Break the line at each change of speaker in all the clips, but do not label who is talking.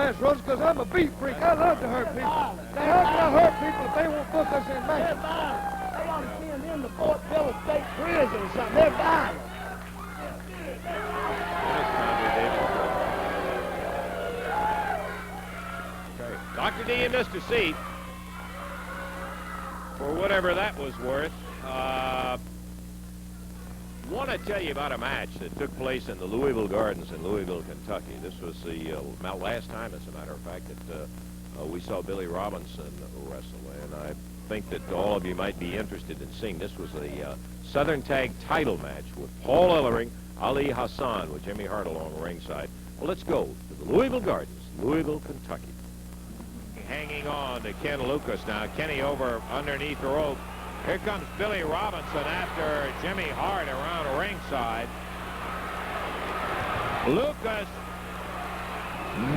chance, Rose, because I'm a beat freak. I love to hurt people. Now, how can I hurt people if they won't book us in Memphis?
They're violent. They want to see them in the Fort Dilla State Prison or something. They're violent.
Dr. D, you missed a seat. For whatever that was worth. Want to tell you about a match that took place in the Louisville Gardens in Louisville, Kentucky. This was the last time, as a matter of fact, that we saw Billy Robinson wrestle. And I think that all of you might be interested in seeing. This was a Southern Tag title match with Paul Ellering, Ali Hassan, with Jimmy Hart along ringside. Well, let's go to the Louisville Gardens, Louisville, Kentucky. Hanging on to Ken Lucas now. Kenny over underneath the rope. Here comes Billy Robinson after Jimmy Hart around ringside. Lucas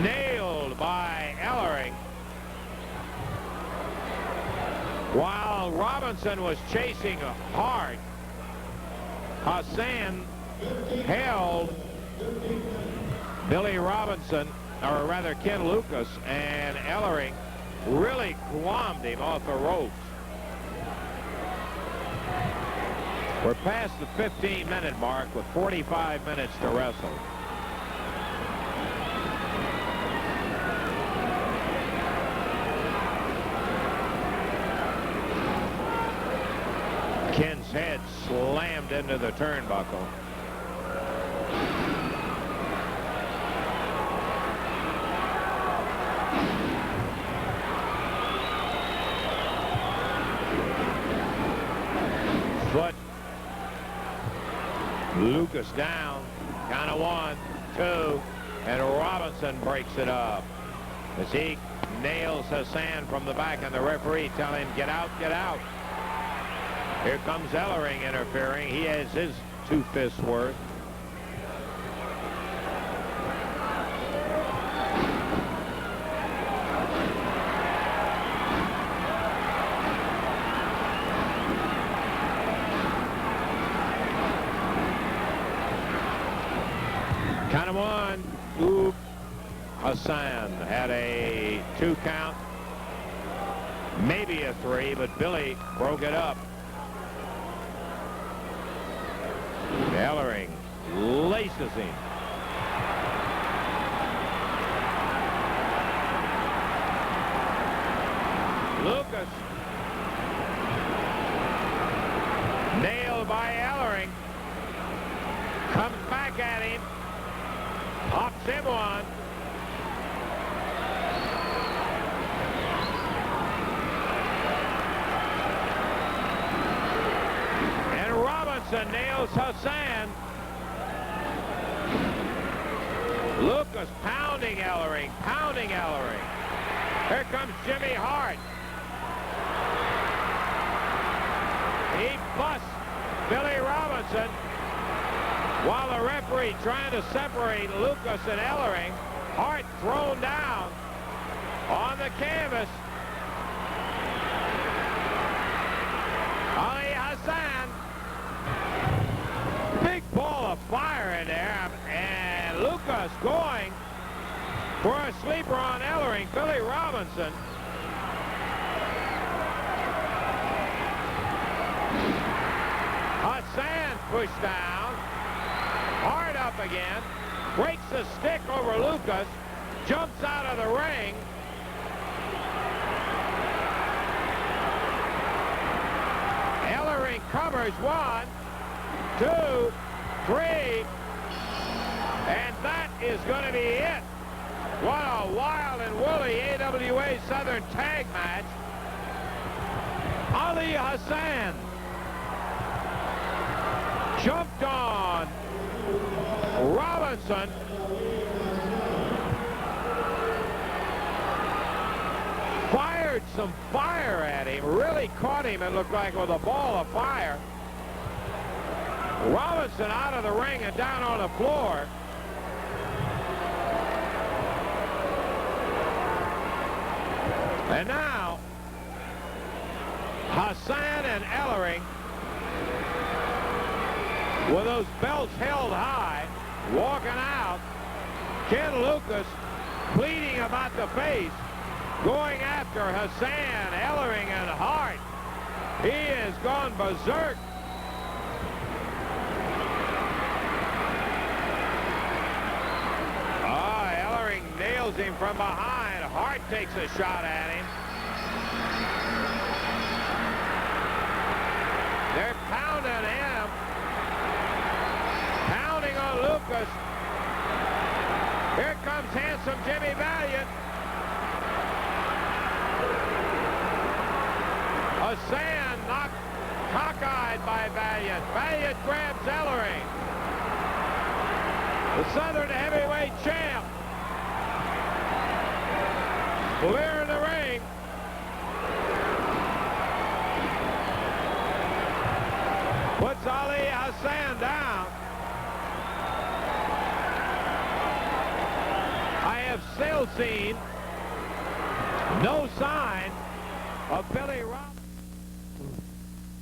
nailed by Ellering. While Robinson was chasing Hart, Hassan held Billy Robinson, or rather Ken Lucas, and Ellering really glommed him off the ropes. We're past the 15-minute mark with 45 minutes to wrestle. Ken's head slammed into the turnbuckle. Foot. Lucas down. Count of 1, 2, and Robinson breaks it up as he nails Hassan from the back, and the referee telling him, get out, get out. Here comes Ellering interfering. He has his 2 fists worth. Count of 1. Oop. Hassan had a 2 count, maybe a 3, but Billy broke it up. Ellering laces him. Lucas nailed by Ellering. Comes back at him. Pops him one. And Robinson nails Hassan. Lucas pounding Ellering, pounding Ellering. Here comes Jimmy Hart. He busts Billy Robinson, while the referee trying to separate Lucas and Ellering. Hart thrown down on the canvas. Ali Hassan. Big ball of fire in there. And Lucas going for a sleeper on Ellering. Billy Robinson. Hassan pushed down. Hard up again, breaks the stick over Lucas, jumps out of the ring. Ellering covers 1, 2, 3, and that is going to be it. What a wild and woolly AWA Southern Tag match. Ali Hassan jumped on Robinson. Fired some fire at him. Really caught him, it looked like, with a ball of fire. Robinson out of the ring and down on the floor. And now, Hassan and Ellering, with those belts held high, walking out. Ken Lucas pleading a about the face, going after Hassan, Ellering, and Hart. He has gone berserk. Ellering nails him from behind. Hart takes a shot at him. They're pounding him. Pounding on Lucas. Here comes handsome Jimmy Valiant. Hassan knocked cockeyed by Valiant. Valiant grabs Ellering. The Southern heavyweight champ. Clear in the ring. Puts Ali Hassan down. I have still seen no sign of Billy Robinson.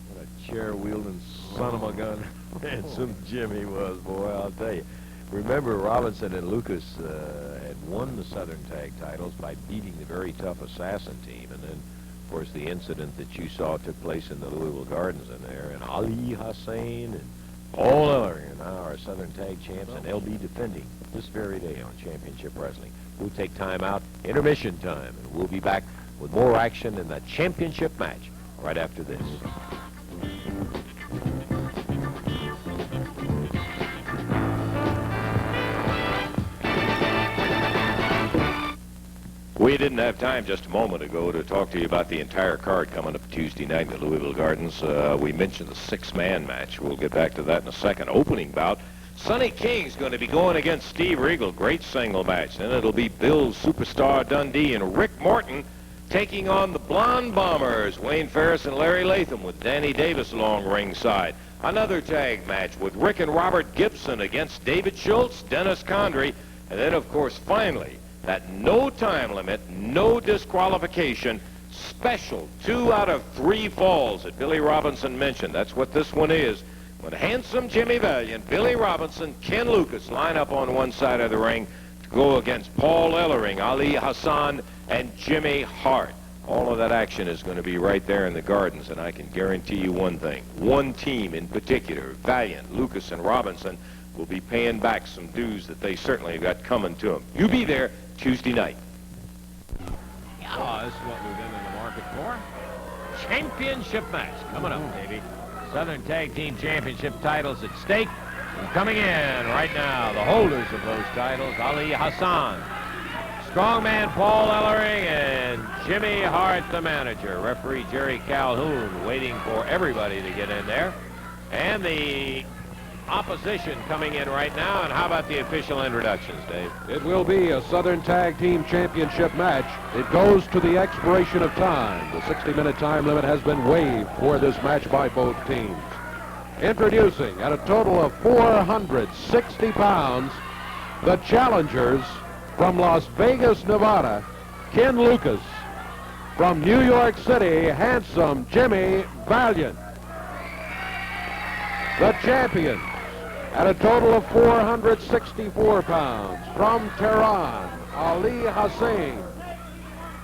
What a chair-wielding son of a gun. Handsome Jimmy was, boy, I'll tell you. Remember, Robinson and Lucas had won the Southern Tag titles by beating the very tough Assassin team. And then, of course, the incident that you saw took place in the Louisville Gardens in there. And Ali Hassan and Paul Ellering are now our Southern Tag champs, and they'll be defending this very day on Championship Wrestling. We'll take time out, intermission time, and we'll be back with more action in the championship match right after this. We didn't have time just a moment ago to talk to you about the entire card coming up Tuesday night in the Louisville Gardens. We mentioned the six-man match. We'll get back to that in a second. Opening bout, Sonny King's going to be going against Steve Regal. Great single match. Then it'll be Bill Superstar Dundee and Rick Morton taking on the Blonde Bombers, Wayne Ferris and Larry Latham, with Danny Davis along ringside. Another tag match with Rick and Robert Gibson against David Schultz, Dennis Condrey, and then, of course, finally, that no time limit, no disqualification, special 2 out of 3 falls that Billy Robinson mentioned. That's what this one is. When handsome Jimmy Valiant, Billy Robinson, Ken Lucas line up on one side of the ring to go against Paul Ellering, Ali Hassan, and Jimmy Hart. All of that action is going to be right there in the Gardens, and I can guarantee you one thing. One team in particular, Valiant, Lucas, and Robinson, will be paying back some dues that they certainly have got coming to them. You be there Tuesday night. Oh, this is what we've been in the market for. Championship match coming up, baby. Southern Tag Team Championship titles at stake. And coming in right now, the holders of those titles, Ali Hassan, strongman Paul Ellering, and Jimmy Hart, the manager. Referee Jerry Calhoun waiting for everybody to get in there. And the opposition coming in right now. And how about the official introductions, Dave?
It will be a Southern Tag Team Championship match. It goes to the expiration of time. The 60-minute time limit has been waived for this match by both teams. Introducing, at a total of 460 pounds, the challengers from Las Vegas, Nevada, Ken Lucas. From New York City, handsome Jimmy Valiant. The champions, at a total of 464 pounds, from Tehran, Ali Hassan.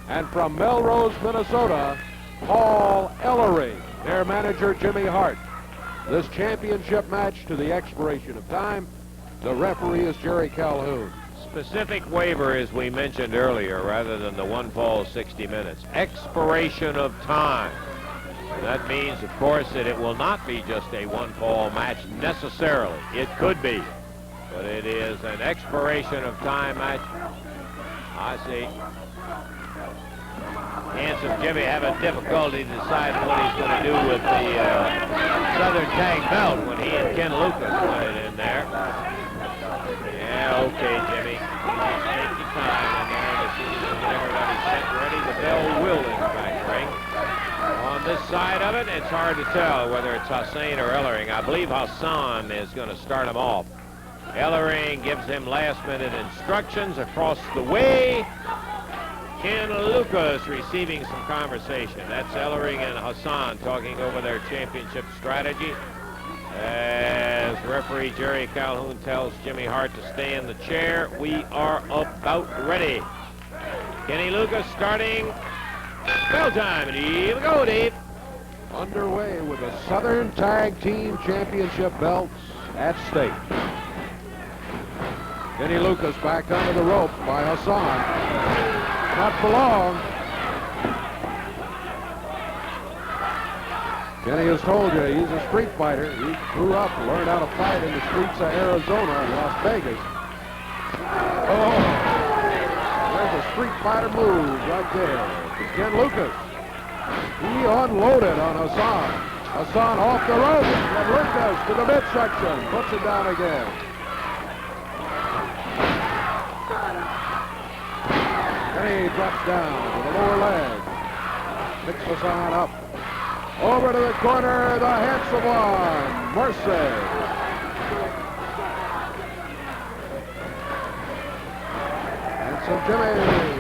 And from Melrose, Minnesota, Paul Ellering, their manager Jimmy Hart. This championship match to the expiration of time. The referee is Jerry Calhoun.
Specific waiver, as we mentioned earlier, rather than the one fall 60 minutes. Expiration of time. That means, of course, that it will not be just a one-fall match necessarily. It could be, but it is an expiration of time match. I see. Handsome Jimmy having difficulty deciding what he's going to do with the Southern Tag belt when he and Ken Lucas put it in there. Yeah, okay, Jimmy. Take your time in there. This is everybody set ready. The bell will in the back ring. On this side of it, it's hard to tell whether it's Hassan or Ellering. I believe Hassan is going to start him off. Ellering gives him last-minute instructions across the way. Ken Lucas receiving some conversation. That's Ellering and Hassan talking over their championship strategy. As referee Jerry Calhoun tells Jimmy Hart to stay in the chair, we are about ready. Kenny Lucas starting. Bell time, and here we go, Dave.
Underway with the Southern Tag Team Championship belts at stake. Kenny Lucas back under the rope by Hassan. Not for long. Kenny has told you he's a street fighter. He grew up, learned how to fight in the streets of Arizona and Las Vegas. Oh, there's a street fighter move right there. Ken Lucas. He unloaded on Hassan. Hassan off the rope. And Lucas to the midsection. Puts it down again. Kenny drops down to the lower leg. Picks Hassan up. Over to the corner, the handsome one, Mercy. Handsome Jimmy.